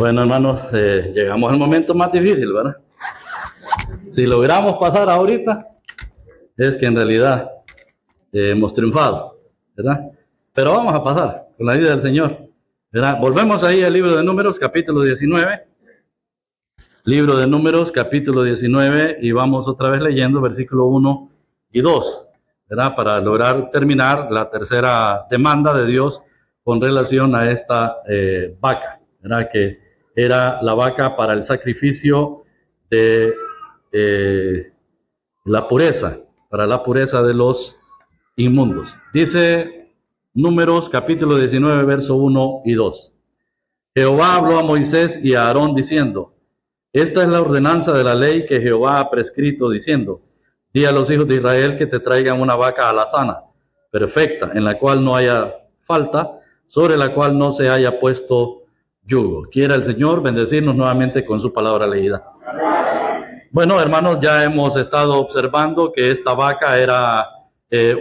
Bueno, hermanos, llegamos al momento más difícil, ¿verdad? Si logramos pasar ahorita, es que en realidad hemos triunfado, ¿verdad? Pero vamos a pasar con la ayuda del Señor, ¿verdad? Volvemos ahí al libro de Números, capítulo 19. Libro de Números, capítulo 19, y vamos otra vez leyendo versículo 1 y 2, ¿verdad? Para lograr terminar la tercera demanda de Dios con relación a esta vaca, ¿verdad? Que era la vaca para el sacrificio de la pureza, para la pureza de los inmundos. Dice Números, capítulo 19, verso 1 y 2. Jehová habló a Moisés y a Aarón diciendo: esta es la ordenanza de la ley que Jehová ha prescrito, diciendo: di a los hijos de Israel que te traigan una vaca alazana, perfecta, en la cual no haya falta, sobre la cual no se haya puesto yugo. Quiera el Señor bendecirnos nuevamente con su palabra leída. Bueno, hermanos, ya hemos estado observando que esta vaca era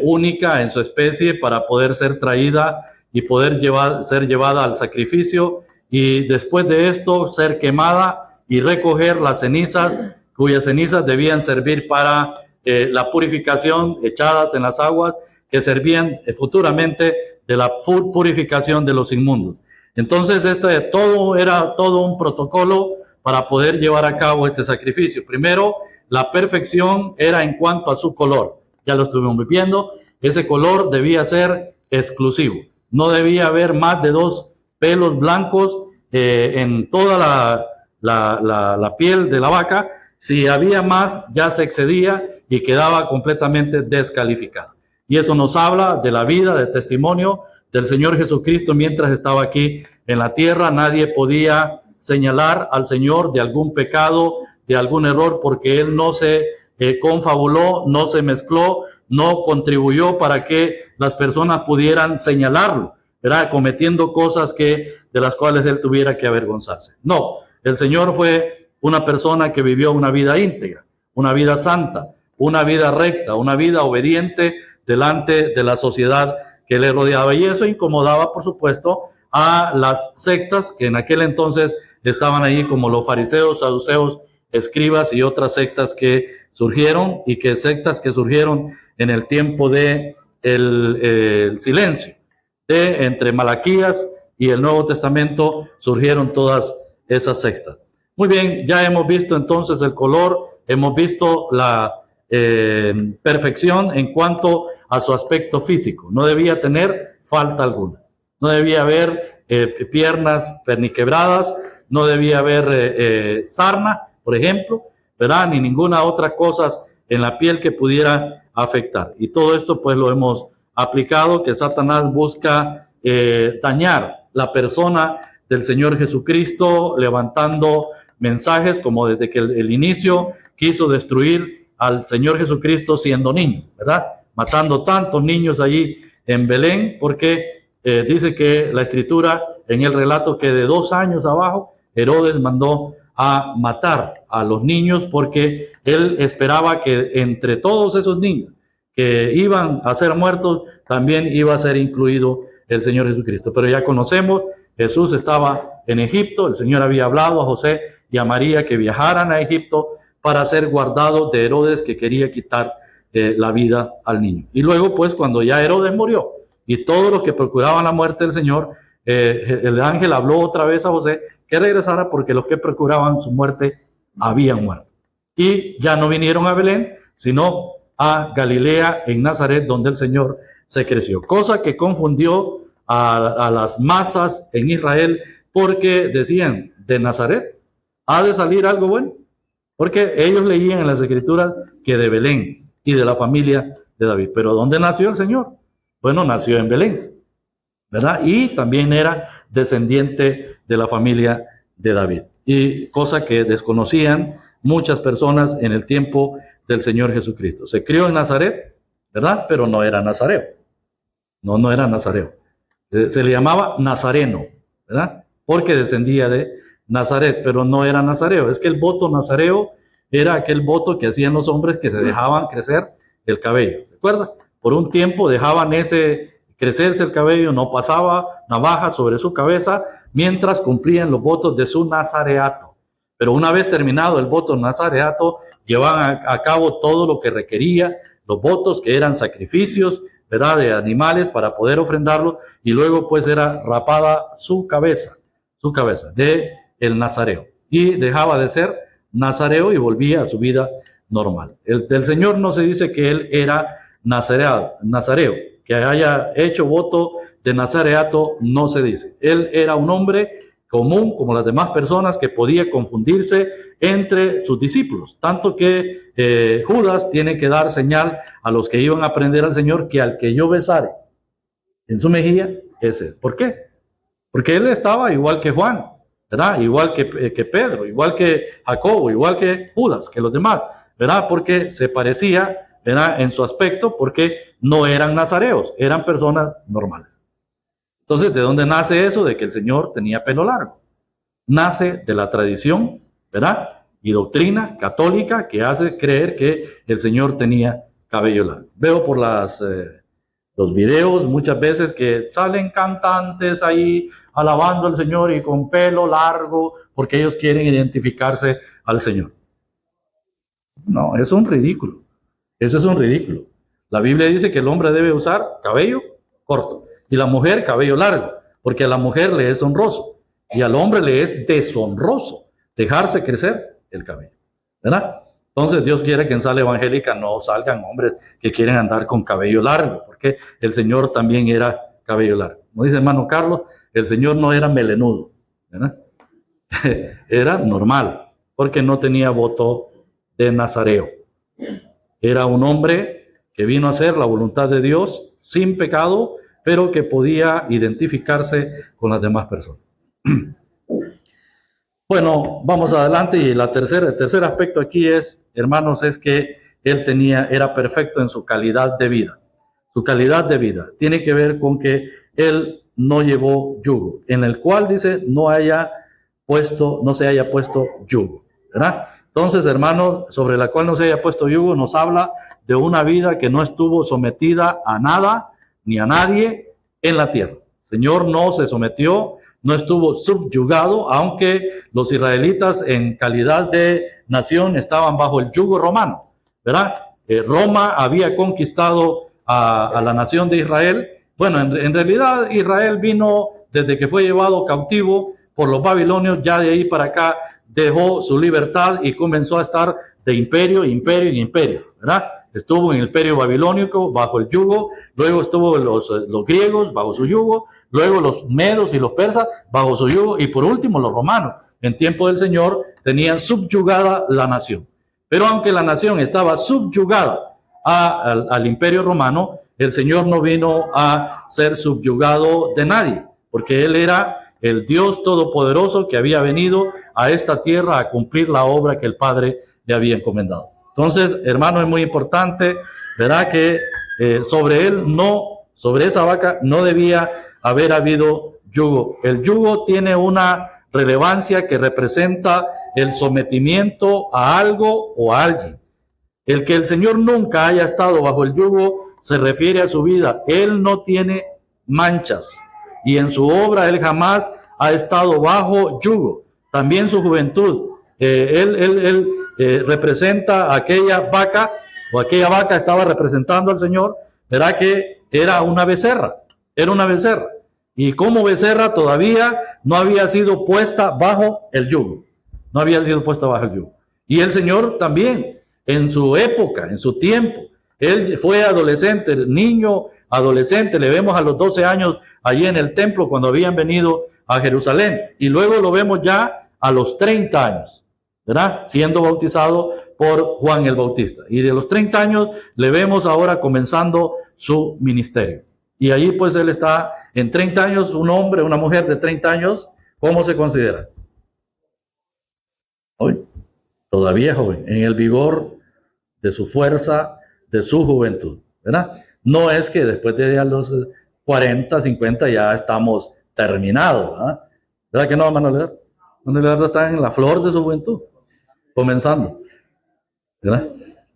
única en su especie para poder ser traída y poder ser llevada al sacrificio, y después de esto ser quemada y recoger las cenizas, cuyas cenizas debían servir para la purificación, echadas en las aguas, que servían futuramente de la purificación de los inmundos. Entonces, era todo un protocolo para poder llevar a cabo este sacrificio. Primero, la perfección era en cuanto a su color. Ya lo estuvimos viendo. Ese color debía ser exclusivo. No debía haber más de 2 pelos blancos en toda la piel de la vaca. Si había más, ya se excedía y quedaba completamente descalificada. Y eso nos habla de la vida, del testimonio del Señor Jesucristo mientras estaba aquí en la tierra. Nadie podía señalar al Señor de algún pecado, de algún error, porque Él no se confabuló, no se mezcló, no contribuyó para que las personas pudieran señalarlo, ¿verdad? Cometiendo cosas de las cuales Él tuviera que avergonzarse. No, el Señor fue una persona que vivió una vida íntegra, una vida santa, una vida recta, una vida obediente delante de la sociedad que le rodeaba, y eso incomodaba, por supuesto, a las sectas que en aquel entonces estaban ahí, como los fariseos, saduceos, escribas y otras sectas que surgieron, y que sectas que surgieron en el tiempo de el silencio, entre Malaquías y el Nuevo Testamento surgieron todas esas sectas. Muy bien, ya hemos visto entonces el color, hemos visto la perfección en cuanto a su aspecto físico. No debía tener falta alguna, no debía haber piernas perniquebradas, no debía haber sarna, por ejemplo, ¿verdad? Ni ninguna otra cosa en la piel que pudiera afectar. Y todo esto pues lo hemos aplicado, que Satanás busca dañar la persona del Señor Jesucristo, levantando mensajes como desde que el inicio quiso destruir al Señor Jesucristo siendo niño, ¿verdad? Matando tantos niños allí en Belén, porque dice que la Escritura en el relato que de 2 años abajo Herodes mandó a matar a los niños, porque él esperaba que entre todos esos niños que iban a ser muertos también iba a ser incluido el Señor Jesucristo. Pero ya conocemos, Jesús estaba en Egipto, el Señor había hablado a José y a María que viajaran a Egipto para ser guardados de Herodes, que quería quitar la vida al niño. Y luego pues cuando ya Herodes murió y todos los que procuraban la muerte del Señor, el ángel habló otra vez a José que regresara, porque los que procuraban su muerte habían muerto. Y ya no vinieron a Belén, sino a Galilea, en Nazaret, donde el Señor se creció. Cosa que confundió a las masas en Israel, porque decían: de Nazaret ha de salir algo bueno, porque ellos leían en las Escrituras que de Belén y de la familia de David. Pero ¿dónde nació el Señor? Bueno, nació en Belén, ¿verdad? Y también era descendiente de la familia de David, y cosa que desconocían muchas personas en el tiempo del Señor Jesucristo. Se crió en Nazaret, ¿verdad? Pero no era nazareo. No era nazareo. Se le llamaba nazareno, ¿verdad? Porque descendía de Nazaret, pero no era nazareo. Es que el voto nazareo era aquel voto que hacían los hombres que se dejaban crecer el cabello, ¿se acuerda? Por un tiempo dejaban ese crecerse el cabello, no pasaba navaja sobre su cabeza mientras cumplían los votos de su nazareato. Pero una vez terminado el voto nazareato, llevaban a cabo todo lo que requería, los votos que eran sacrificios, ¿verdad?, de animales para poder ofrendarlos, y luego pues era rapada su cabeza de el nazareo, y dejaba de ser nazareo y volvía a su vida normal. Del Señor no se dice que él era nazareo, que haya hecho voto de nazareato, no se dice. Él era un hombre común como las demás personas que podía confundirse entre sus discípulos, tanto que Judas tiene que dar señal a los que iban a aprender al Señor, que al que yo besare en su mejilla, ese. ¿Por qué? Porque él estaba igual que Juan, ¿verdad? Igual que Pedro, igual que Jacobo, igual que Judas, que los demás, ¿verdad? Porque se parecía, ¿verdad?, en su aspecto, porque no eran nazareos, eran personas normales. Entonces, ¿de dónde nace eso de que el Señor tenía pelo largo? Nace de la tradición, ¿verdad?, y doctrina católica que hace creer que el Señor tenía cabello largo. Veo por los videos muchas veces que salen cantantes ahí alabando al Señor y con pelo largo porque ellos quieren identificarse al Señor. No, es un ridículo. Eso es un ridículo. La Biblia dice que el hombre debe usar cabello corto y la mujer cabello largo, porque a la mujer le es honroso y al hombre le es deshonroso dejarse crecer el cabello, ¿verdad? Entonces Dios quiere que en sala evangélica no salgan hombres que quieren andar con cabello largo, porque el Señor también era cabello largo. Como dice hermano Carlos, el Señor no era melenudo, ¿verdad? Era normal, porque no tenía voto de nazareo. Era un hombre que vino a hacer la voluntad de Dios sin pecado, pero que podía identificarse con las demás personas. Bueno, vamos adelante, y el tercer aspecto aquí es, hermanos, es que él era perfecto en su calidad de vida. Su calidad de vida tiene que ver con que él no llevó yugo, en el cual dice no se haya puesto yugo, ¿verdad? Entonces, hermanos, sobre la cual no se haya puesto yugo, nos habla de una vida que no estuvo sometida a nada ni a nadie en la tierra. El Señor no se sometió, no estuvo subyugado, aunque los israelitas en calidad de nación estaban bajo el yugo romano, ¿verdad? Roma había conquistado a la nación de Israel. Bueno, en realidad Israel vino desde que fue llevado cautivo por los babilonios, ya de ahí para acá dejó su libertad y comenzó a estar de imperio, imperio y imperio, ¿verdad? Estuvo en el imperio babilónico bajo el yugo, luego estuvo los griegos bajo su yugo, luego los medos y los persas bajo su yugo, y por último los romanos. En tiempo del Señor tenían subyugada la nación. Pero aunque la nación estaba subyugada al imperio romano, el Señor no vino a ser subyugado de nadie, porque Él era el Dios todopoderoso que había venido a esta tierra a cumplir la obra que el Padre le había encomendado. Entonces, hermano, es muy importante, ¿verdad?, que sobre esa vaca no debía haber habido yugo. El yugo tiene una relevancia que representa el sometimiento a algo o a alguien. El que el Señor nunca haya estado bajo el yugo se refiere a su vida. Él no tiene manchas y en su obra él jamás ha estado bajo yugo. También su juventud. Él representa a aquella vaca, o aquella vaca estaba representando al Señor, ¿verdad?, que era una becerra. Y como becerra todavía no había sido puesta bajo el yugo. Y el Señor también, en su época, en su tiempo, él fue adolescente, niño, adolescente, le vemos a los 12 años allí en el templo cuando habían venido a Jerusalén, y luego lo vemos ya a los 30 años, ¿verdad?, siendo bautizado por Juan el Bautista, y de los 30 años le vemos ahora comenzando su ministerio. Y allí pues él está en 30 años, un hombre, una mujer de 30 años, ¿cómo se considera? Hoy, todavía joven, en el vigor de su fuerza, de su juventud, ¿verdad? No es que después de los 40, 50 ya estamos terminados, ¿verdad? ¿Verdad que no, hermano Leonardo? Hermano Leonardo está en la flor de su juventud, comenzando, ¿verdad?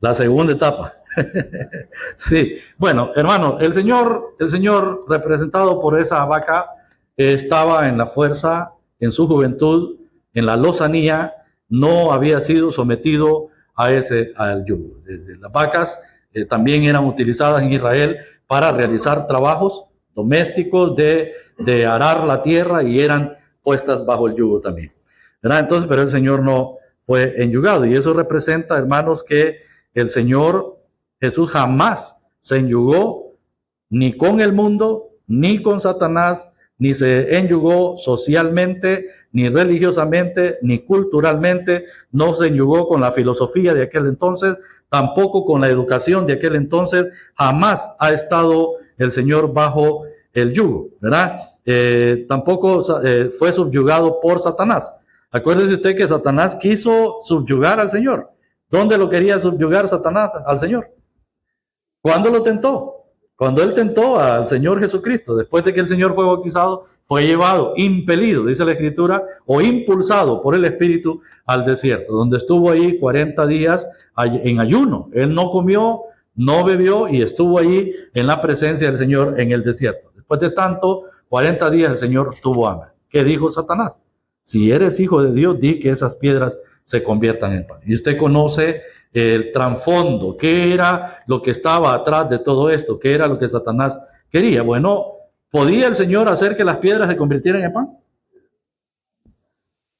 La segunda etapa. Sí, bueno, hermano, el Señor representado por esa vaca, estaba en la fuerza, en su juventud, en la lozanía, no había sido sometido al yugo. Las vacas también eran utilizadas en Israel para realizar trabajos domésticos de arar la tierra y eran puestas bajo el yugo también, ¿verdad? Entonces, pero el Señor no fue enyugado, y eso representa, hermanos, que el Señor Jesús jamás se enyugó ni con el mundo, ni con Satanás, ni se enyugó socialmente, ni religiosamente, ni culturalmente, no se enyugó con la filosofía de aquel entonces, tampoco con la educación de aquel entonces. Jamás ha estado el Señor bajo el yugo, ¿verdad? Tampoco fue subyugado por Satanás. Acuérdese usted que Satanás quiso subyugar al Señor. ¿Dónde lo quería subyugar Satanás al Señor? ¿Cuándo lo tentó? Cuando él tentó al Señor Jesucristo, después de que el Señor fue bautizado, fue llevado, impelido, dice la Escritura, o impulsado por el Espíritu al desierto, donde estuvo ahí 40 días en ayuno. Él no comió, no bebió y estuvo ahí en la presencia del Señor en el desierto. Después de tanto, 40 días el Señor tuvo hambre. ¿Qué dijo Satanás? Si eres hijo de Dios, di que esas piedras se conviertan en pan. Y usted conoce el trasfondo, qué era lo que estaba atrás de todo esto, qué era lo que Satanás quería. Bueno, ¿podía el Señor hacer que las piedras se convirtieran en pan?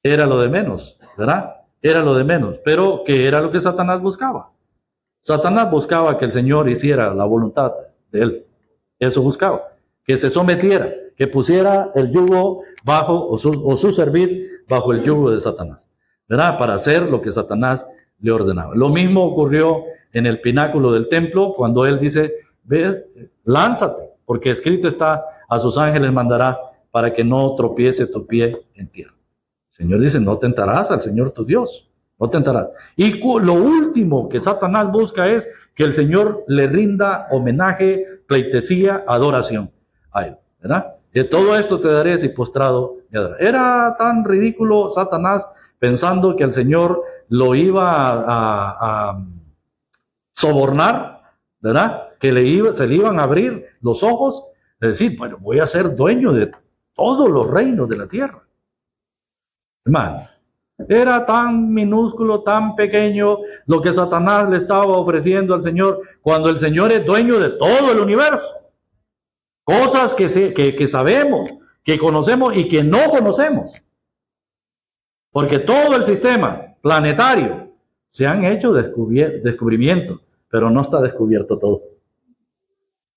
Era lo de menos, ¿verdad? Era lo de menos. Pero ¿qué era lo que Satanás buscaba? Satanás buscaba que el Señor hiciera la voluntad de él. Eso buscaba, que se sometiera, que pusiera el yugo bajo, o su cerviz bajo el yugo de Satanás, ¿verdad? Para hacer lo que Satanás le ordenaba. Lo mismo ocurrió en el pináculo del templo, cuando él dice, ve, lánzate, porque escrito está, a sus ángeles mandará para que no tropiece tu pie en tierra. El Señor dice, no tentarás al Señor tu Dios, no tentarás. Y lo último que Satanás busca es que el Señor le rinda homenaje, pleitesía, adoración a él, ¿verdad? De todo esto te daré si postrado me adorarás. Era tan ridículo Satanás pensando que el Señor lo iba a sobornar, ¿verdad? Que se le iban a abrir los ojos, de decir, bueno, voy a ser dueño de todos los reinos de la tierra. Hermano, era tan minúsculo, tan pequeño lo que Satanás le estaba ofreciendo al Señor, cuando el Señor es dueño de todo el universo. Cosas que sabemos, que conocemos y que no conocemos. Porque todo el sistema planetario se han hecho descubrimientos, pero no está descubierto todo.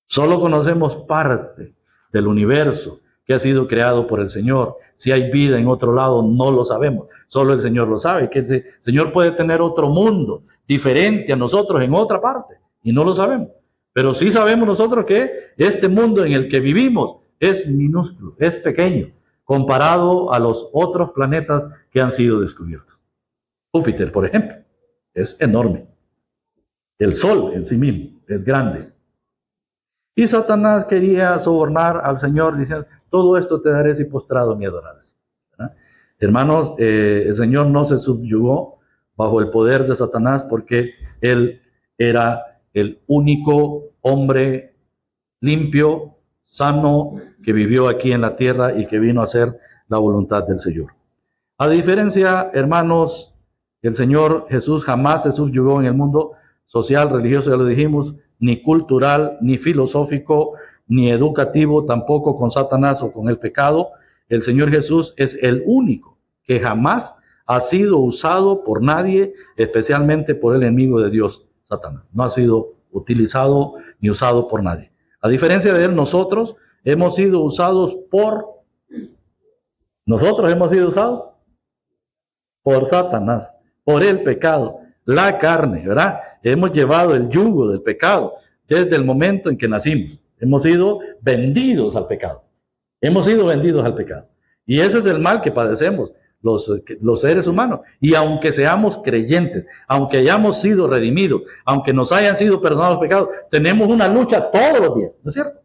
Solo conocemos parte del universo que ha sido creado por el Señor. Si hay vida en otro lado, no lo sabemos. Solo el Señor lo sabe. Que el Señor puede tener otro mundo diferente a nosotros en otra parte y no lo sabemos. Pero sí sabemos nosotros que este mundo en el que vivimos es minúsculo, es pequeño, comparado a los otros planetas que han sido descubiertos. Júpiter, por ejemplo, es enorme. El Sol en sí mismo es grande. Y Satanás quería sobornar al Señor diciendo, todo esto te daré si postrado me adorarás. ¿Verdad? Hermanos, el Señor no se subyugó bajo el poder de Satanás porque Él era el único hombre limpio, sano, que vivió aquí en la tierra y que vino a hacer la voluntad del Señor. A diferencia, hermanos, el Señor Jesús jamás se subyugó en el mundo social, religioso, ya lo dijimos, ni cultural, ni filosófico, ni educativo, tampoco con Satanás o con el pecado. El Señor Jesús es el único que jamás ha sido usado por nadie, especialmente por el enemigo de Dios, Satanás. No ha sido utilizado ni usado por nadie. A diferencia de él, nosotros hemos sido usados por Satanás, por el pecado, la carne, ¿verdad? Hemos llevado el yugo del pecado desde el momento en que nacimos. Hemos sido vendidos al pecado. Hemos sido vendidos al pecado. Y ese es el mal que padecemos los seres humanos. Y aunque seamos creyentes, aunque hayamos sido redimidos, aunque nos hayan sido perdonados los pecados, tenemos una lucha todos los días, ¿no es cierto?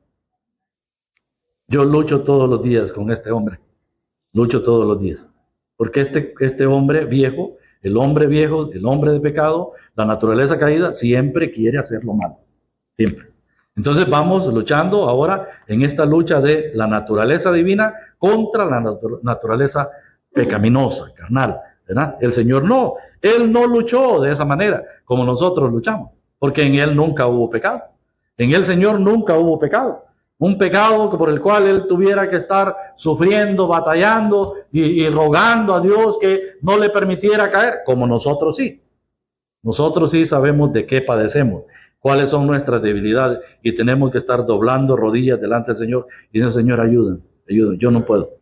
Yo lucho todos los días con este hombre. Lucho todos los días. Porque este hombre viejo el hombre viejo, el hombre de pecado, la naturaleza caída, siempre quiere hacer lo malo. Siempre. Entonces vamos luchando ahora en esta lucha de la naturaleza divina contra la naturaleza pecaminosa, carnal, ¿verdad? El Señor no, Él no luchó de esa manera como nosotros luchamos, porque en Él nunca hubo pecado. En el Señor nunca hubo pecado. Un pecado por el cual Él tuviera que estar sufriendo, batallando y rogando a Dios que no le permitiera caer, como nosotros sí. Nosotros sí sabemos de qué padecemos, cuáles son nuestras debilidades y tenemos que estar doblando rodillas delante del Señor y diciendo, Señor, ayúdenme, yo no puedo.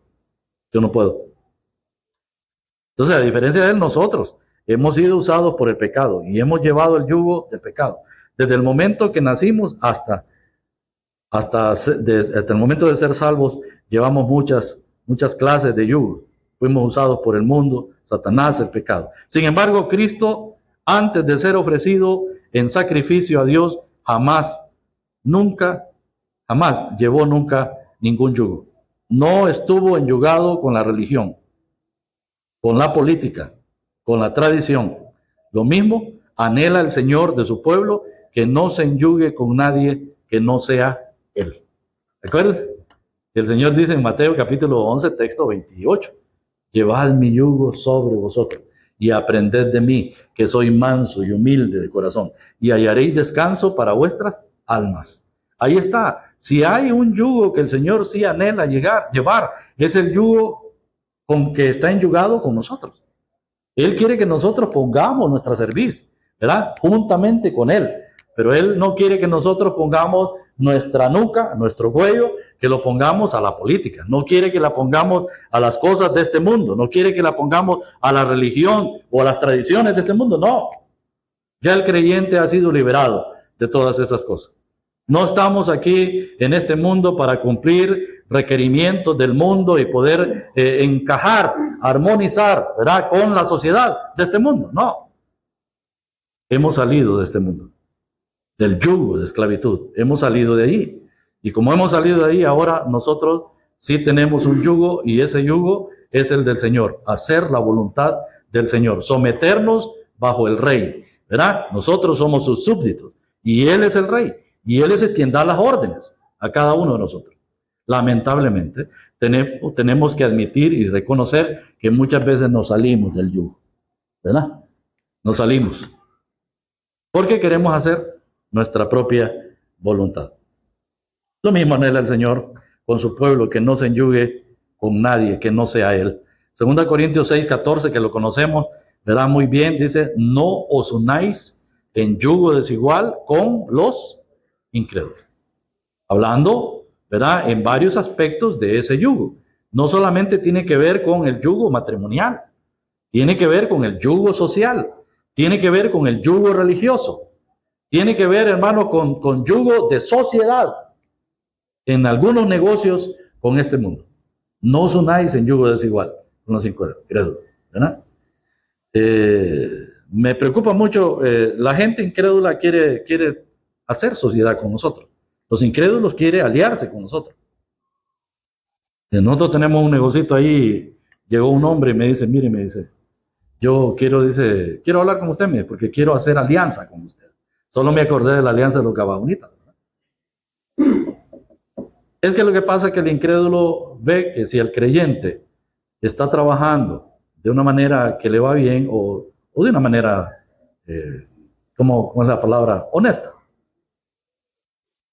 Entonces, a diferencia de Él, nosotros hemos sido usados por el pecado y hemos llevado el yugo del pecado. Desde el momento que nacimos hasta el momento de ser salvos, llevamos muchas clases de yugo. Fuimos usados por el mundo, Satanás, el pecado. Sin embargo, Cristo, antes de ser ofrecido en sacrificio a Dios, jamás llevó ningún yugo. No estuvo enyugado con la religión, con la política, con la tradición. Lo mismo anhela el Señor de su pueblo, que no se enyugue con nadie que no sea Él. ¿Recuerdas? El Señor dice en Mateo capítulo 11, texto 28, llevad mi yugo sobre vosotros y aprended de mí, que soy manso y humilde de corazón, y hallaréis descanso para vuestras almas. Ahí está. Si hay un yugo que el Señor sí anhela llevar, es el yugo con que está enyugado con nosotros. Él quiere que nosotros pongamos nuestra cerviz, ¿verdad? Juntamente con Él. Pero Él no quiere que nosotros pongamos nuestra nuca, nuestro cuello, que lo pongamos a la política. No quiere que la pongamos a las cosas de este mundo. No quiere que la pongamos a la religión o a las tradiciones de este mundo. No. Ya el creyente ha sido liberado de todas esas cosas. No estamos aquí en este mundo para cumplir requerimientos del mundo y poder encajar, armonizar, ¿verdad?, con la sociedad de este mundo. No. Hemos salido de este mundo, del yugo de esclavitud. Hemos salido de ahí. Y como hemos salido de ahí, ahora nosotros sí tenemos un yugo, y ese yugo es el del Señor. Hacer la voluntad del Señor. Someternos bajo el Rey, ¿verdad? Nosotros somos sus súbditos y Él es el Rey. Y Él es el quien da las órdenes a cada uno de nosotros. Lamentablemente, tenemos que admitir y reconocer que muchas veces nos salimos del yugo, ¿verdad? Nos salimos. Porque queremos hacer nuestra propia voluntad. Lo mismo anhela el Señor con su pueblo, que no se enyugue con nadie que no sea Él. 2 Corintios 6, 14, que lo conocemos, ¿verdad? Muy bien, dice, no os unáis en yugo desigual con los incrédulos. Hablando, ¿verdad?, en varios aspectos de ese yugo. No solamente tiene que ver con el yugo matrimonial, tiene que ver con el yugo social, tiene que ver con el yugo religioso, tiene que ver, hermano, con yugo de sociedad, en algunos negocios con este mundo. No os unáis en yugo desigual con los incrédulos, ¿verdad? Me preocupa mucho, la gente incrédula quiere hacer sociedad con nosotros. Los incrédulos quieren aliarse con nosotros. Nosotros tenemos un negocito ahí, llegó un hombre y me dice, mire, yo quiero hablar con usted, porque quiero hacer alianza con usted. Solo me acordé de la alianza de los Gabaonitas. Es que lo que pasa es que el incrédulo ve que si el creyente está trabajando de una manera que le va bien o de una manera, ¿cómo es la palabra? Honesta,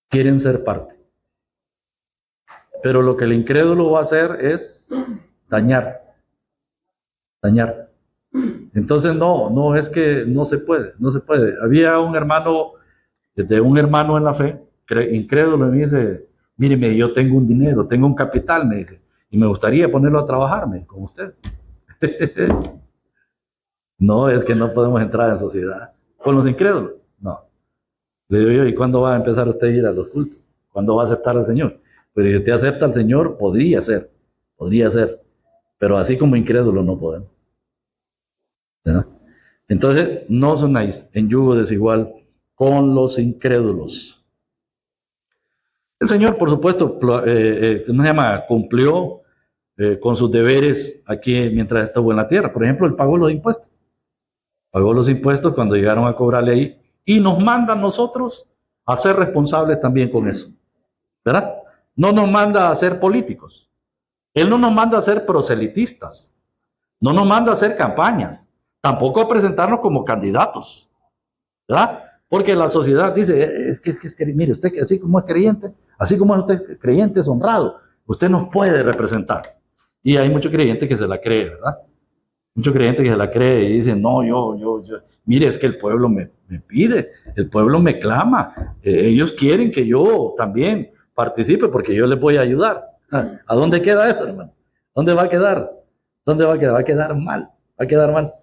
quieren ser parte. Pero lo que el incrédulo va a hacer es dañar. Entonces no es que no se puede. Había un hermano en la fe, incrédulo, y me dice, míreme, yo tengo un dinero, tengo un capital, me dice, y me gustaría ponerlo a trabajar con usted. No, es que no podemos entrar en sociedad con los incrédulos, no. Le digo yo, ¿y cuándo va a empezar usted a ir a los cultos? ¿Cuándo va a aceptar al Señor? Pero si usted acepta al Señor, podría ser, pero así como incrédulo no podemos, ¿verdad? Entonces, no os unáis en yugo desigual con los incrédulos. El Señor, por supuesto, cumplió con sus deberes aquí mientras estuvo en la tierra. Por ejemplo, Él pagó los impuestos. Pagó los impuestos cuando llegaron a cobrarle ahí y nos manda a nosotros a ser responsables también con eso, ¿verdad? No nos manda a ser políticos. Él no nos manda a ser proselitistas. No nos manda a hacer campañas. Tampoco a presentarnos como candidatos, ¿verdad? Porque la sociedad dice, es que mire, usted así como es creyente, así como es usted creyente, es honrado, usted nos puede representar. Y hay muchos creyentes que se la creen, ¿verdad? Muchos creyentes que se la creen y dicen, no, mire, es que el pueblo me pide, el pueblo me clama, ellos quieren que yo también participe porque yo les voy a ayudar. ¿A dónde queda esto, hermano? ¿Dónde va a quedar? ¿Dónde va a quedar? Va a quedar mal, va a quedar mal.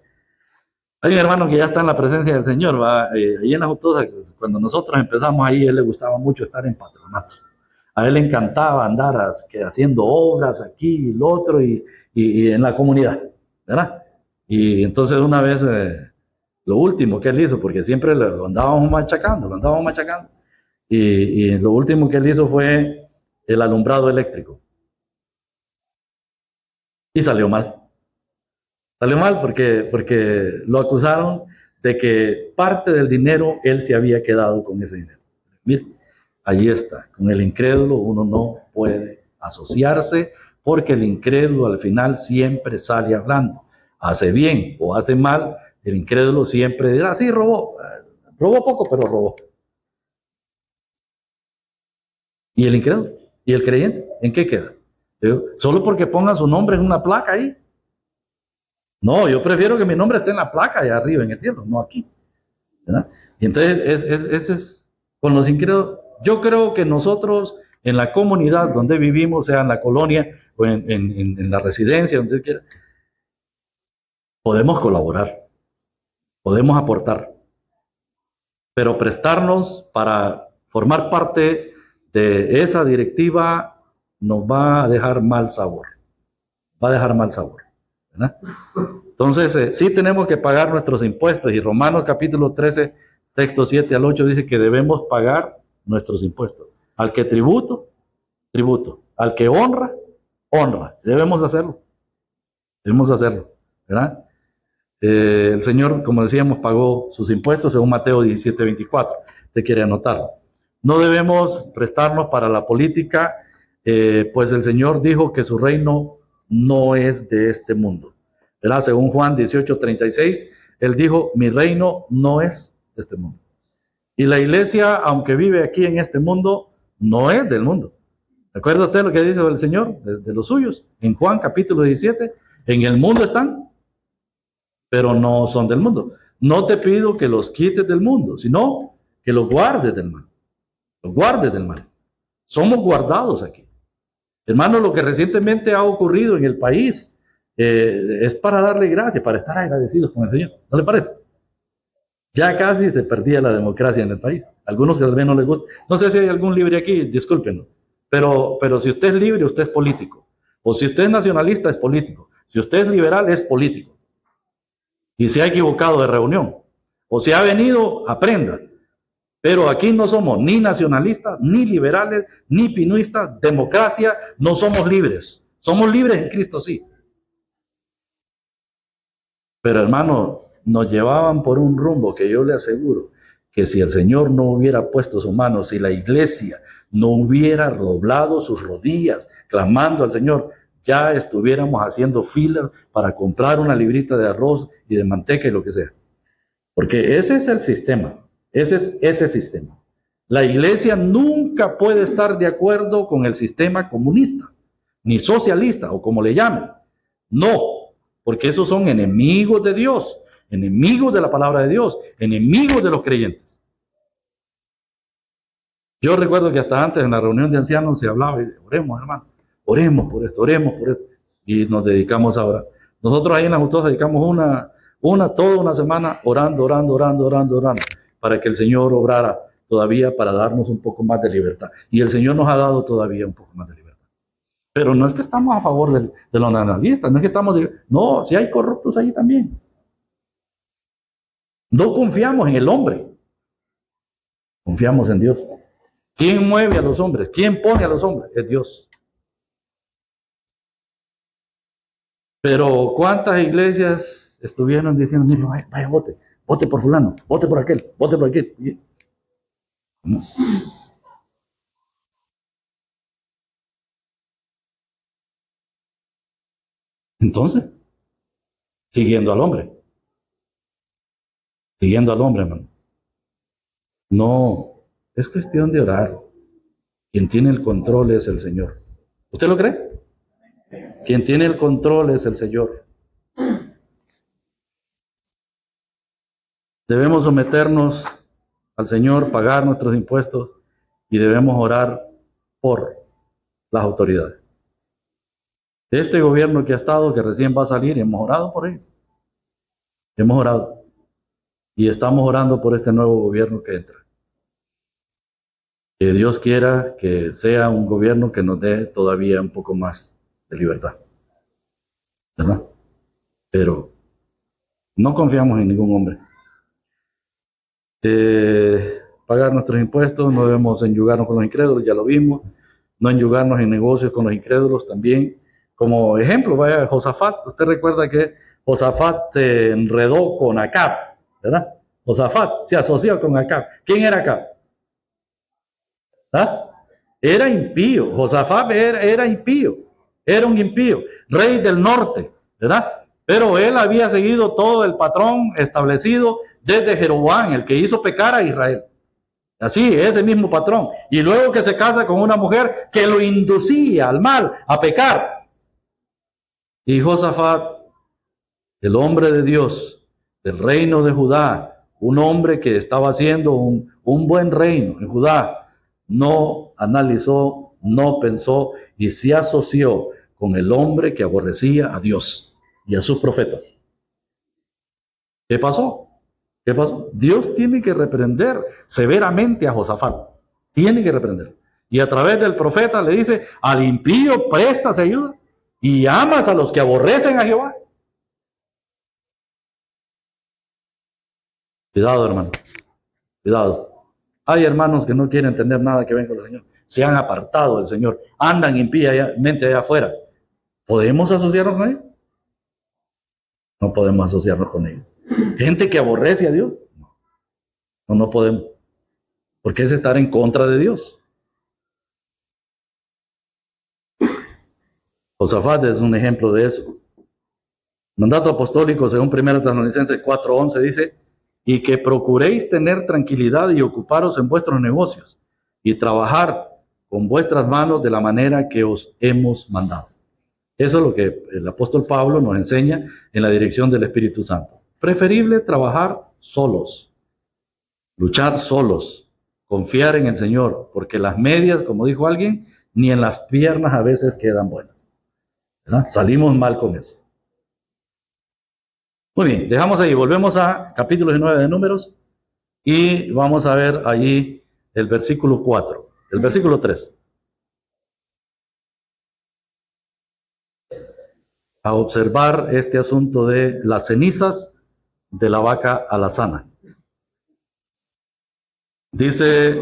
Hay un hermano que ya está en la presencia del Señor, ¿va? Ahí en las Autosas, cuando nosotros empezamos ahí, a él le gustaba mucho estar en patronato. A él le encantaba andar haciendo obras aquí y lo otro y en la comunidad, ¿verdad? Y entonces una vez, lo último que él hizo, porque siempre lo andábamos machacando, y lo último que él hizo fue el alumbrado eléctrico. Y salió mal. Salió mal porque lo acusaron de que parte del dinero él se había quedado con ese dinero. Mire, allí está. Con el incrédulo uno no puede asociarse porque el incrédulo al final siempre sale hablando. Hace bien o hace mal, el incrédulo siempre dirá, sí, robó. Robó poco, pero robó. ¿Y el incrédulo? ¿Y el creyente? ¿En qué queda? Solo porque pongan su nombre en una placa ahí. No, yo prefiero que mi nombre esté en la placa allá arriba en el cielo, no aquí, ¿verdad? Y entonces, ese es con los incrédulos. Yo creo que nosotros en la comunidad donde vivimos, sea en la colonia o en la residencia, donde quiera, podemos colaborar, podemos aportar, pero prestarnos para formar parte de esa directiva nos va a dejar mal sabor, va a dejar mal sabor, ¿verdad? Entonces, sí tenemos que pagar nuestros impuestos y Romanos capítulo 13, texto 7 al 8 dice que debemos pagar nuestros impuestos. Al que tributo, tributo. Al que honra, honra. Debemos hacerlo, ¿verdad? El Señor, como decíamos, pagó sus impuestos según Mateo 17, 24. Usted quiere anotarlo. No debemos prestarnos para la política, pues el Señor dijo que su reino no es de este mundo. ¿Verdad? Según Juan 18:36, él dijo, mi reino no es de este mundo. Y la iglesia, aunque vive aquí en este mundo, no es del mundo. ¿Recuerda usted lo que dice el Señor de los suyos? En Juan capítulo 17, en el mundo están, pero no son del mundo. No te pido que los quites del mundo, sino que los guardes del mal. Los guardes del mal. Somos guardados aquí. Hermano, lo que recientemente ha ocurrido en el país es para darle gracias, para estar agradecidos con el Señor. ¿No le parece? Ya casi se perdía la democracia en el país. Algunos tal vez no les gusta. No sé si hay algún libre aquí, discúlpenos. Pero si usted es libre, usted es político. O si usted es nacionalista, es político. Si usted es liberal, es político. Y se ha equivocado de reunión. O si ha venido, aprenda. Pero aquí no somos ni nacionalistas, ni liberales, ni pinuistas. Democracia, no somos libres. Somos libres en Cristo, sí. Pero hermano, nos llevaban por un rumbo que yo le aseguro que si el Señor no hubiera puesto su mano, si la iglesia no hubiera doblado sus rodillas clamando al Señor, ya estuviéramos haciendo filas para comprar una librita de arroz y de manteca y lo que sea. Porque ese es el sistema, ese es ese sistema. La iglesia nunca puede estar de acuerdo con el sistema comunista, ni socialista o como le llamen. No, porque esos son enemigos de Dios, enemigos de la palabra de Dios, enemigos de los creyentes. Yo recuerdo que hasta antes en la reunión de ancianos se hablaba y oremos, hermano, oremos por esto, y nos dedicamos ahora. Nosotros ahí en la Justosa dedicamos toda una semana orando, para que el Señor obrara todavía para darnos un poco más de libertad. Y el Señor nos ha dado todavía un poco más de libertad. Pero no es que estamos a favor de los analistas, no es que estamos... No, si hay corruptos ahí también. No confiamos en el hombre, confiamos en Dios. ¿Quién mueve a los hombres? ¿Quién pone a los hombres? Es Dios. Pero ¿cuántas iglesias estuvieron diciendo, mire, vaya vote, vote por fulano, vote por aquel, vote por aquel. No. Entonces, siguiendo al hombre, hermano. No, es cuestión de orar. Quien tiene el control es el Señor. ¿Usted lo cree? Quien tiene el control es el Señor. Debemos someternos al Señor, pagar nuestros impuestos y debemos orar por las autoridades. Este gobierno que ha estado, que recién va a salir, hemos orado por ellos. Hemos orado. Y estamos orando por este nuevo gobierno que entra. Que Dios quiera que sea un gobierno que nos dé todavía un poco más de libertad. ¿Verdad? Pero no confiamos en ningún hombre. Pagar nuestros impuestos, no debemos enyugarnos con los incrédulos, ya lo vimos. No enyugarnos en negocios con los incrédulos también. Como ejemplo, vaya Josafat. Usted recuerda que Josafat se enredó con Acab, ¿verdad? Josafat se asoció con Acab. ¿Quién era Acab? ¿Ah? Era impío. Josafat era impío. Era un impío. Rey del norte, ¿verdad? Pero él había seguido todo el patrón establecido desde Jeroboam, el que hizo pecar a Israel. Así, ese mismo patrón. Y luego que se casa con una mujer que lo inducía al mal, a pecar. Y Josafat, el hombre de Dios, del reino de Judá, un hombre que estaba haciendo un buen reino en Judá, no analizó, no pensó y se asoció con el hombre que aborrecía a Dios y a sus profetas. ¿Qué pasó? ¿Qué pasó? Dios tiene que reprender severamente a Josafat. Tiene que reprender. Y a través del profeta le dice, al impío prestas ayuda y amas a los que aborrecen a Jehová. Cuidado, hermano. Cuidado. Hay hermanos que no quieren tener nada que ver con el Señor. Se han apartado del Señor. Andan impíamente allá afuera. ¿Podemos asociarnos con ellos? No podemos asociarnos con ellos. Gente que aborrece a Dios. No podemos. Porque es estar en contra de Dios. Josafat es un ejemplo de eso. Mandato apostólico, según 1 Tesalonicenses 4:11, dice, y que procuréis tener tranquilidad y ocuparos en vuestros negocios y trabajar con vuestras manos de la manera que os hemos mandado. Eso es lo que el apóstol Pablo nos enseña en la dirección del Espíritu Santo. Preferible trabajar solos, luchar solos, confiar en el Señor, porque las medias, como dijo alguien, ni en las piernas a veces quedan buenas. ¿Verdad? Salimos mal con eso. Muy bien, dejamos ahí, volvemos a capítulo 19 de Números y vamos a ver allí el versículo 4, el versículo 3. A observar este asunto de las cenizas de la vaca alazana. Dice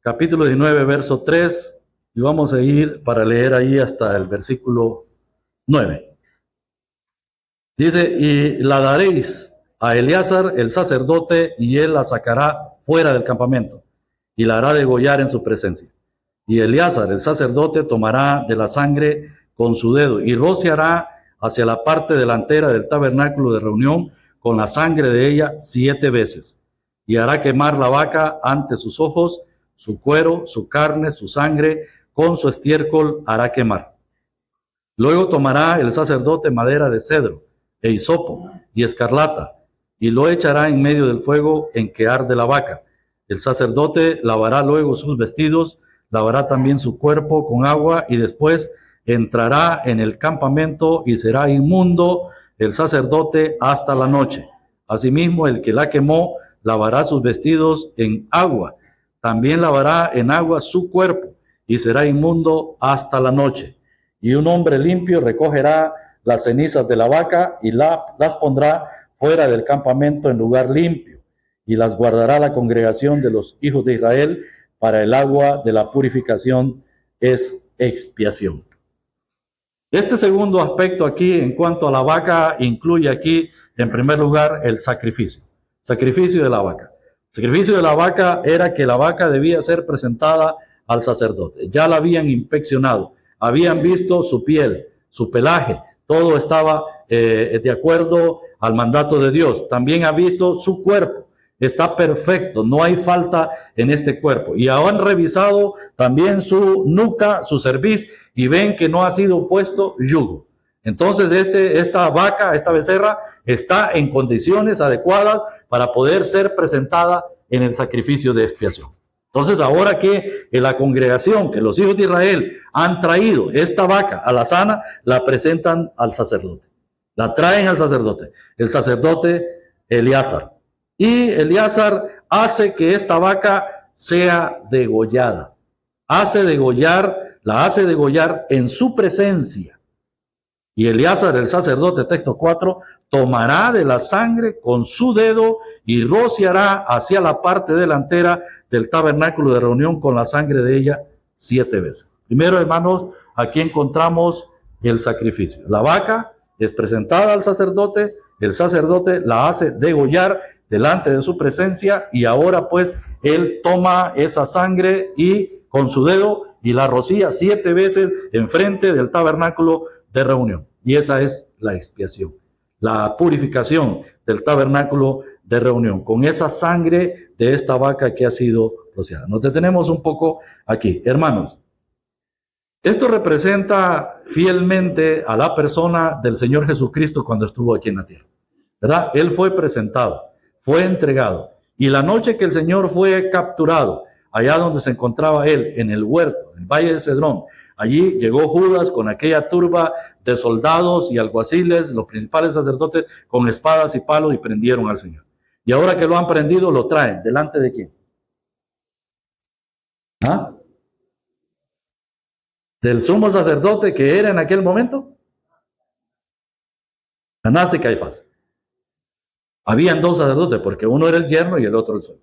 capítulo 19, verso 3, y vamos a ir para leer ahí hasta el versículo 9. Dice, y la daréis a Eleazar el sacerdote, y él la sacará fuera del campamento, y la hará degollar en su presencia. Y Eleazar el sacerdote tomará de la sangre con su dedo, y rociará hacia la parte delantera del tabernáculo de reunión con la sangre de ella 7 veces. Y hará quemar la vaca ante sus ojos, su cuero, su carne, su sangre, con su estiércol hará quemar. Luego tomará el sacerdote madera de cedro, e hisopo y escarlata, y lo echará en medio del fuego en que arde la vaca. El sacerdote lavará luego sus vestidos, lavará también su cuerpo con agua, y después entrará en el campamento y será inmundo el sacerdote hasta la noche. Asimismo, el que la quemó lavará sus vestidos en agua, también lavará en agua su cuerpo, y será inmundo hasta la noche. Y un hombre limpio recogerá las cenizas de la vaca y las pondrá fuera del campamento en lugar limpio, y las guardará la congregación de los hijos de Israel. Para el agua de la purificación es expiación. Este segundo aspecto aquí en cuanto a la vaca incluye aquí en primer lugar el sacrificio. Sacrificio de la vaca. Sacrificio de la vaca era que la vaca debía ser presentada al sacerdote. Ya la habían inspeccionado, habían visto su piel, su pelaje, todo estaba de acuerdo al mandato de Dios. También ha visto su cuerpo, está perfecto, no hay falta en este cuerpo. Y han revisado también su nuca, su cerviz, y ven que no ha sido puesto yugo. Entonces esta vaca, esta becerra, está en condiciones adecuadas para poder ser presentada en el sacrificio de expiación. Entonces ahora que en la congregación, que los hijos de Israel han traído esta vaca a la sana, la presentan al sacerdote. La traen al sacerdote, el sacerdote Eleazar. Y Eleazar hace que esta vaca sea degollada. La hace degollar en su presencia. Y Eleazar, el sacerdote, texto 4, tomará de la sangre con su dedo y rociará hacia la parte delantera del tabernáculo de reunión con la sangre de ella 7 veces. Primero, hermanos, aquí encontramos el sacrificio. La vaca es presentada al sacerdote, el sacerdote la hace degollar delante de su presencia y ahora pues él toma esa sangre y con su dedo y la rocía 7 veces enfrente del tabernáculo de reunión. Y esa es la expiación, la purificación del tabernáculo de reunión, con esa sangre de esta vaca que ha sido rociada. Nos detenemos un poco aquí. Hermanos, esto representa fielmente a la persona del Señor Jesucristo cuando estuvo aquí en la tierra, ¿verdad? Él fue presentado, fue entregado. Y la noche que el Señor fue capturado, allá donde se encontraba él, en el huerto, en el Valle de Cedrón, allí llegó Judas con aquella turba de soldados y alguaciles, los principales sacerdotes, con espadas y palos, y prendieron al Señor. Y ahora que lo han prendido, lo traen. ¿Delante de quién? ¿Ah? ¿Del sumo sacerdote que era en aquel momento? Anás y Caifás. Habían 2 sacerdotes, porque uno era el yerno y el otro el suegro.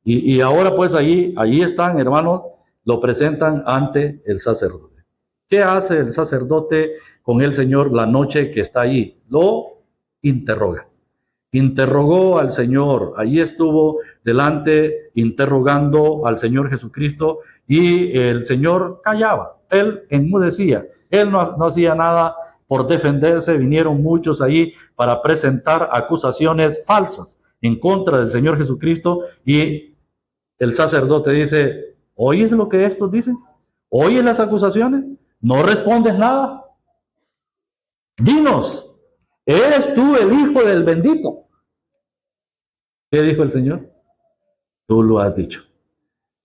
Y ahora pues allí están, hermanos, lo presentan ante el sacerdote. ¿Qué hace el sacerdote con el Señor la noche que está allí? Lo interroga. Interrogó al Señor, allí estuvo delante interrogando al Señor Jesucristo y el Señor callaba, él enmudecía, él no hacía nada por defenderse. Vinieron muchos allí para presentar acusaciones falsas en contra del Señor Jesucristo y el sacerdote dice: ¿oyes lo que estos dicen? ¿Oyes las acusaciones? ¿No respondes nada? Dinos, ¿eres tú el Hijo del bendito? ¿Qué dijo el Señor? Tú lo has dicho.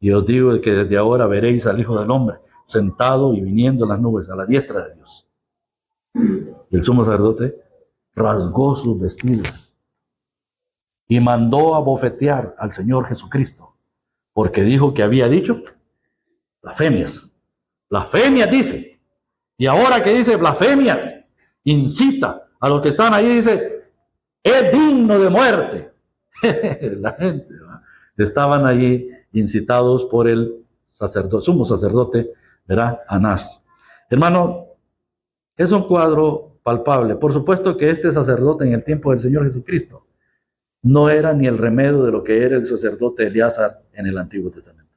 Y os digo que desde ahora veréis al Hijo del Hombre sentado y viniendo en las nubes a la diestra de Dios. Y el sumo sacerdote rasgó sus vestidos y mandó a bofetear al Señor Jesucristo, porque dijo que había dicho blasfemias. Blasfemias dice. Y ahora que dice blasfemias, incita a los que están ahí, dice, es digno de muerte. La gente, ¿verdad? Estaban allí incitados por el sacerdote, sumo sacerdote, ¿verdad? Anás. Hermano, es un cuadro palpable. Por supuesto que este sacerdote en el tiempo del Señor Jesucristo no era ni el remedio de lo que era el sacerdote Eleazar en el Antiguo Testamento.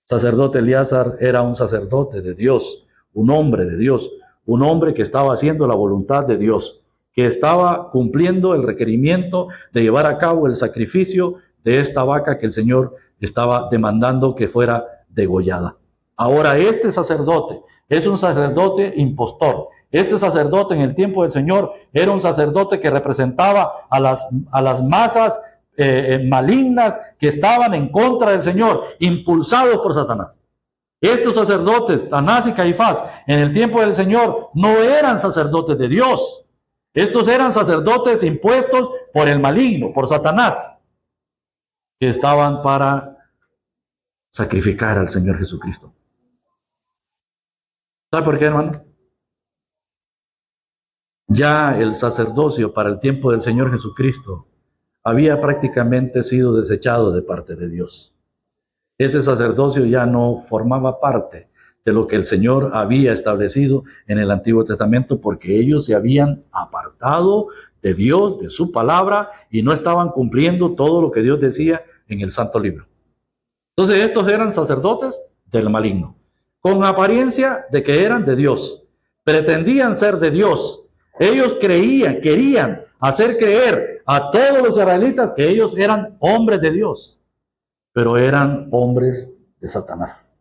Sacerdote Eleazar era un sacerdote de Dios, un hombre de Dios, un hombre que estaba haciendo la voluntad de Dios, que estaba cumpliendo el requerimiento de llevar a cabo el sacrificio de esta vaca que el Señor estaba demandando que fuera degollada. Ahora este sacerdote es un sacerdote impostor. Este sacerdote en el tiempo del Señor era un sacerdote que representaba a las masas malignas que estaban en contra del Señor, impulsados por Satanás. Estos sacerdotes, Anás y Caifás, en el tiempo del Señor no eran sacerdotes de Dios. Estos eran sacerdotes impuestos por el maligno, por Satanás, que estaban para sacrificar al Señor Jesucristo. ¿Sabe por qué, hermano? Ya el sacerdocio para el tiempo del Señor Jesucristo había prácticamente sido desechado de parte de Dios. Ese sacerdocio ya no formaba parte de lo que el Señor había establecido en el Antiguo Testamento, porque ellos se habían apartado de Dios, de su palabra, y no estaban cumpliendo todo lo que Dios decía en el Santo Libro. Entonces estos eran sacerdotes del maligno, con apariencia de que eran de Dios, pretendían ser de Dios. Ellos querían hacer creer a todos los israelitas que ellos eran hombres de Dios, pero eran hombres de Satanás.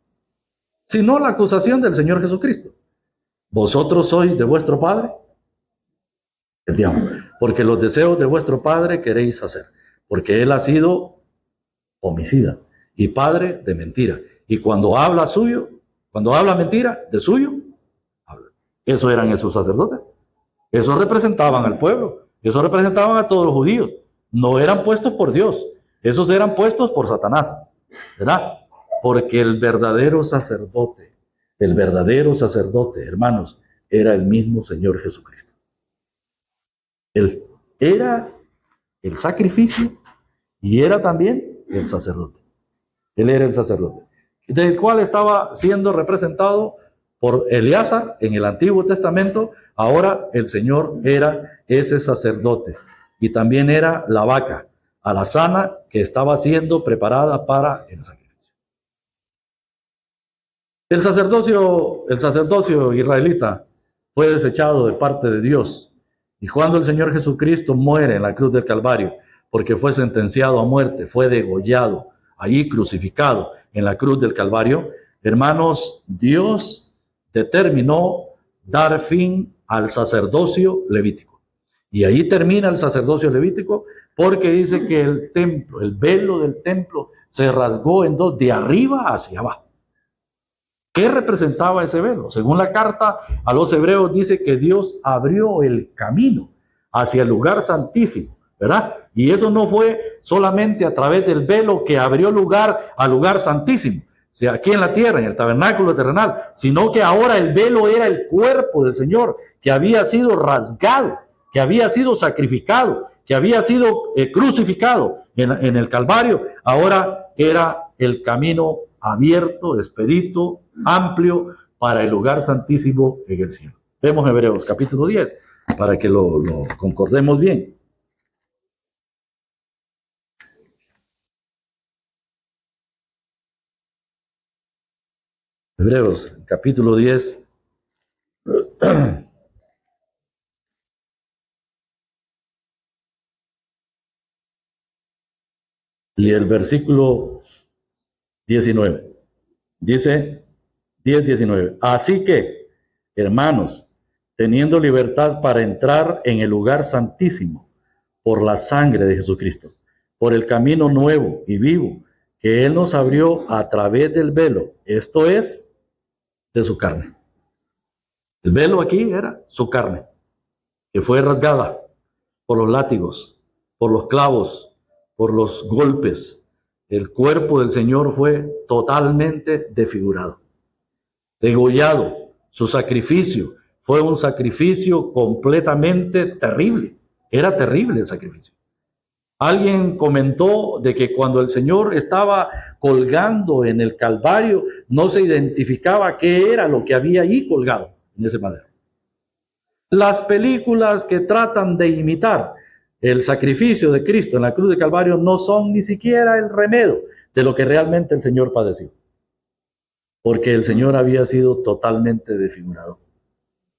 Sino la acusación del Señor Jesucristo: vosotros sois de vuestro padre el diablo, porque los deseos de vuestro padre queréis hacer, porque él ha sido homicida y padre de mentira. Y cuando habla mentira de suyo, habla. Eso eran esos sacerdotes. Esos representaban al pueblo. Esos representaban a todos los judíos. No eran puestos por Dios. Esos eran puestos por Satanás. ¿Verdad? Porque el verdadero sacerdote, hermanos, era el mismo Señor Jesucristo. Él era el sacrificio y era también el sacerdote. Él era el sacerdote, del cual estaba siendo representado por Eleazar en el Antiguo Testamento. Ahora el Señor era ese sacerdote y también era la vaca alazana que estaba siendo preparada para el sacrificio. El sacerdocio israelita fue desechado de parte de Dios, y cuando el Señor Jesucristo muere en la cruz del Calvario, porque fue sentenciado a muerte, fue degollado, allí crucificado en la cruz del Calvario, hermanos, Dios determinó dar fin al sacerdocio levítico. Y ahí termina el sacerdocio levítico, porque dice que el templo, el velo del templo, se rasgó en dos, de arriba hacia abajo. ¿Qué representaba ese velo? Según la carta a los hebreos dice que Dios abrió el camino hacia el lugar santísimo, ¿verdad? Y eso no fue solamente a través del velo que abrió lugar al lugar santísimo, o sea, aquí en la tierra, en el tabernáculo terrenal, sino que ahora el velo era el cuerpo del Señor, que había sido rasgado, que había sido sacrificado, que había sido crucificado en el Calvario. Ahora era el camino abierto, expedito, amplio para el lugar santísimo en el cielo. Vemos Hebreos capítulo 10 para que lo concordemos bien. Hebreos capítulo 10. Y el versículo 19. Dice 10:19. Así que, hermanos, teniendo libertad para entrar en el lugar santísimo por la sangre de Jesucristo, por el camino nuevo y vivo que Él nos abrió a través del velo, esto es, de su carne. El velo aquí era su carne, que fue rasgada por los látigos, por los clavos, por los golpes. El cuerpo del Señor fue totalmente desfigurado, degollado. Su sacrificio fue un sacrificio completamente terrible. Era terrible el sacrificio. Alguien comentó de que cuando el Señor estaba colgando en el Calvario, no se identificaba qué era lo que había ahí colgado en ese madero. Las películas que tratan de imitar el sacrificio de Cristo en la cruz de Calvario no son ni siquiera el remedio de lo que realmente el Señor padeció, porque el Señor había sido totalmente desfigurado.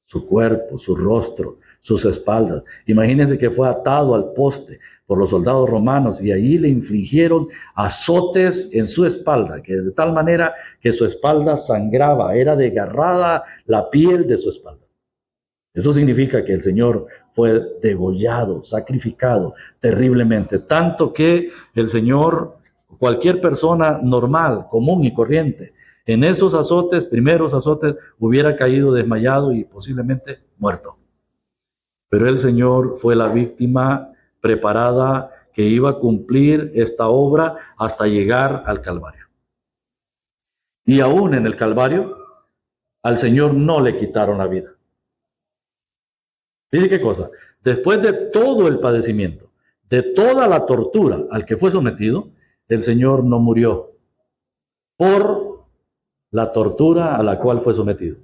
Su cuerpo, su rostro, sus espaldas. Imagínense que fue atado al poste por los soldados romanos y ahí le infligieron azotes en su espalda, que de tal manera que su espalda sangraba, era desgarrada la piel de su espalda. Eso significa que el Señor fue degollado, sacrificado terriblemente, tanto que el Señor, cualquier persona normal, común y corriente, en esos azotes, primeros azotes, hubiera caído desmayado y posiblemente muerto. Pero el Señor fue la víctima preparada que iba a cumplir esta obra hasta llegar al Calvario. Y aún en el Calvario, al Señor no le quitaron la vida. Fíjense qué cosa, después de todo el padecimiento, de toda la tortura al que fue sometido, el Señor no murió por la tortura a la cual fue sometido.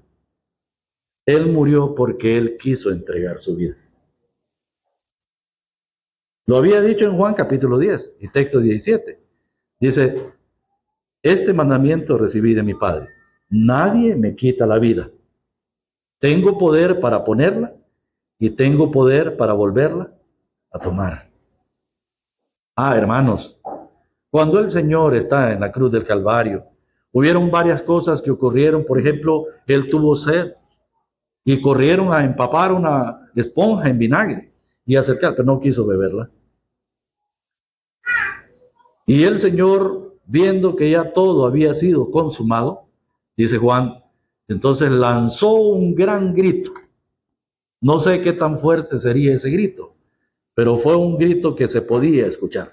Él murió porque Él quiso entregar su vida. Lo había dicho en Juan capítulo 10 y texto 17. Dice, este mandamiento recibí de mi Padre. Nadie me quita la vida. Tengo poder para ponerla y tengo poder para volverla a tomar. Ah, hermanos, cuando el Señor está en la cruz del Calvario, hubieron varias cosas que ocurrieron. Por ejemplo, Él tuvo sed y corrieron a empapar una esponja en vinagre y acercar, pero no quiso beberla. Y el Señor, viendo que ya todo había sido consumado, dice Juan, entonces lanzó un gran grito. No sé qué tan fuerte sería ese grito, pero fue un grito que se podía escuchar,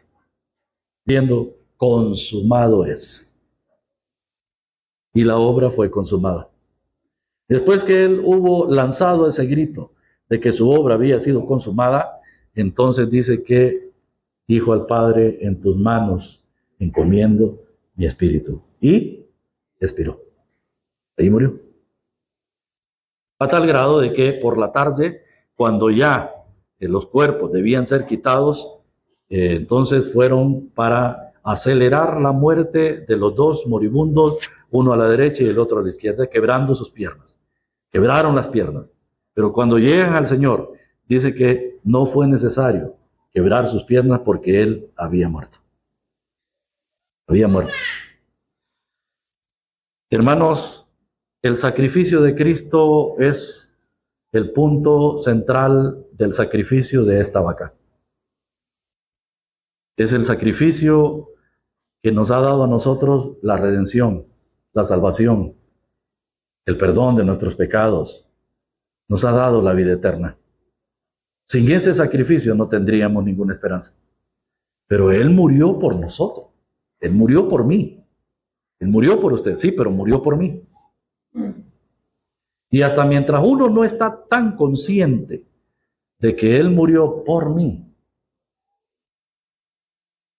viendo, consumado es. Y la obra fue consumada. Después que él hubo lanzado ese grito de que su obra había sido consumada, entonces dice que dijo al Padre, en tus manos encomiendo mi espíritu. Y expiró. Ahí murió. A tal grado de que por la tarde, cuando ya los cuerpos debían ser quitados, entonces fueron para acelerar la muerte de los dos moribundos, uno a la derecha y el otro a la izquierda, quebrando sus piernas. Quebraron las piernas. Pero cuando llegan al Señor, dice que no fue necesario quebrar sus piernas porque Él había muerto. Había muerto. Hermanos, el sacrificio de Cristo es el punto central del sacrificio de esta vaca. Es el sacrificio que nos ha dado a nosotros la redención, la salvación, el perdón de nuestros pecados. Nos ha dado la vida eterna. Sin ese sacrificio no tendríamos ninguna esperanza. Pero Él murió por nosotros. Él murió por mí. Él murió por usted, sí, pero murió por mí. Y hasta mientras uno no está tan consciente de que Él murió por mí,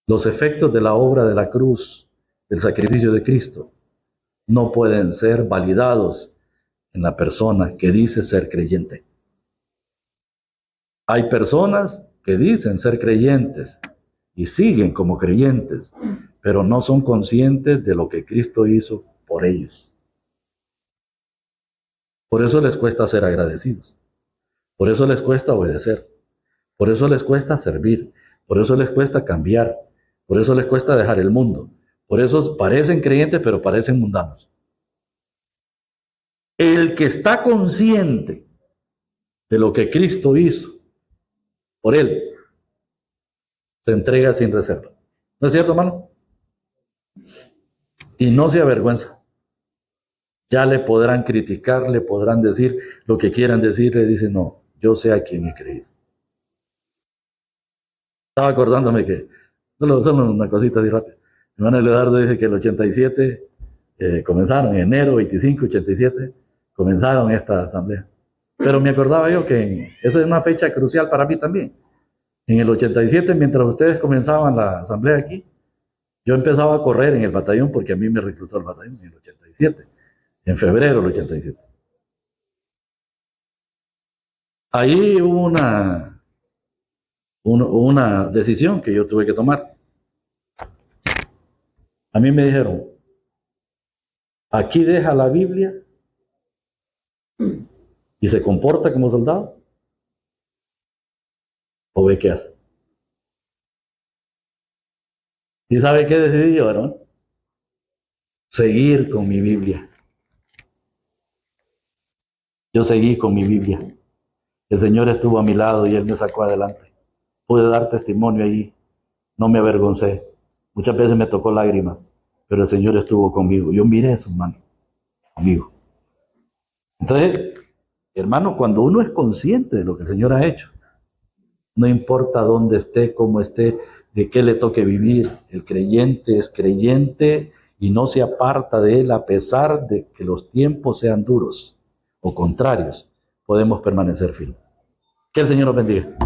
los efectos de la obra de la cruz, del sacrificio de Cristo, no pueden ser validados en la persona que dice ser creyente. Hay personas que dicen ser creyentes y siguen como creyentes, pero no son conscientes de lo que Cristo hizo por ellos. Por eso les cuesta ser agradecidos. Por eso les cuesta obedecer. Por eso les cuesta servir. Por eso les cuesta cambiar. Por eso les cuesta dejar el mundo. Por eso parecen creyentes, pero parecen mundanos. El que está consciente de lo que Cristo hizo por él, se entrega sin reserva. ¿No es cierto, hermano? Y no se avergüenza. Ya le podrán criticar, le podrán decir lo que quieran decir, le dice, no, yo sé a quién he creído. Estaba acordándome que, solo una cosita así rápida. Mi hermano Leonardo dice que el 87 comenzaron, en enero 25, 87, comenzaron esta asamblea. Pero me acordaba yo que esa es una fecha crucial para mí también. En el 87, mientras ustedes comenzaban la asamblea aquí, yo empezaba a correr en el batallón porque a mí me reclutó el batallón en el 87, en febrero del 87. Ahí hubo una decisión que yo tuve que tomar. A mí me dijeron, aquí deja la Biblia y se comporta como soldado, o ve qué hace. ¿Y sabe qué decidí yo, hermano? Seguir con mi Biblia. Yo seguí con mi Biblia. El Señor estuvo a mi lado y Él me sacó adelante. Pude dar testimonio allí. No me avergoncé. Muchas veces me tocó lágrimas, pero el Señor estuvo conmigo. Yo miré su mano conmigo. Entonces, hermano, cuando uno es consciente de lo que el Señor ha hecho, no importa dónde esté, cómo esté, de qué le toque vivir, el creyente es creyente y no se aparta de él a pesar de que los tiempos sean duros o contrarios, podemos permanecer firmes. Que el Señor nos bendiga.